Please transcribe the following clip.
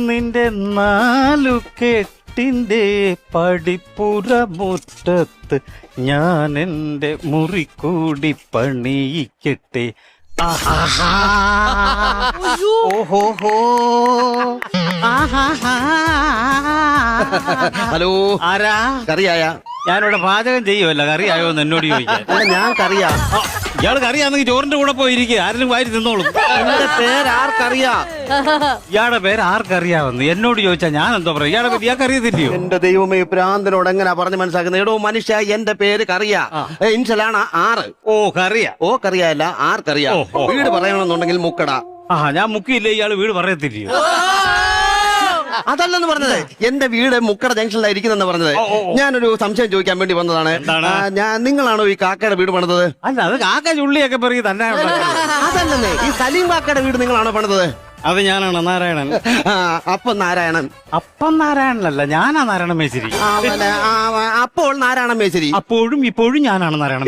നിന്റെ നാലു കെട്ടിന്റെ പടിപ്പുറ മുറ്റത്ത് ഞാൻ എന്റെ മുറിക്കൂടി പണിയിക്കട്ടെ. ഓഹോഹോ. ഹലോ, ആരാ? കറിയായ? ഞാനിവിടെ പാചകം ചെയ്യുമല്ല, കറിയായോ എന്ന് എന്നോട് ചോദിക്കാൻ. ഞാൻ കറിയാ. ഇയാൾ കറിയാണെങ്കിൽ ചോറിന്റെ കൂടെ പോയിരിക്കുക, ആരെങ്കിലും വാരി തിന്നോളും. എന്റെ പേര് ആർക്കറിയാ? ഇയാളുടെ പേര് ആർക്കറിയാവുന്നു എന്നോട് ചോദിച്ചാ ഞാൻ എന്തോ പറയാം? ഇയാളെ പറ്റി ഇയാൾക്ക് അറിയത്തില്ലയോ? എന്റെ ദൈവമേ, പ്രാന്തനോട് എങ്ങനാ പറഞ്ഞ് മനസ്സിലാക്കുന്നത്? എടോ മനുഷ്യ, എന്റെ പേര് കറിയാ. ഇൻഷലാണ് 6. ഓ, കറിയാ. ഓ, കറിയല്ല, ആർക്കറിയാ. വീട് പറയണമെന്നുണ്ടെങ്കിൽ മുക്കട. ഞാൻ മുക്കിയില്ലേ, ഇയാള് വീട് പറയത്തില്ലയോ? അതല്ലെന്ന് പറഞ്ഞത്, എന്റെ വീട് മുക്കട ജംഗ്ഷനിലായിരിക്കുന്നെന്ന് പറഞ്ഞത്. ഞാനൊരു സംശയം ചോദിക്കാൻ വേണ്ടി വന്നതാണ്. നിങ്ങളാണോ ഈ കാക്കയുടെ വീട് പണിതത്? അല്ല, അത് കാക്ക ചുള്ളിയൊക്കെ പറയും തന്നെ. അതല്ലെന്നേ, ഈ സലീം കാക്കയുടെ വീട് നിങ്ങളാണോ പണിതത്? അത് ഞാനാണ് നാരായണൻ. അപ്പം നാരായണൻ. അപ്പം നാരായണനല്ല, ഞാനാ നാരായണൻ മേശിരി. അപ്പോൾ നാരായണൻ മേശരി. അപ്പോഴും ഇപ്പോഴും ഞാനാണ് നാരായണൻ.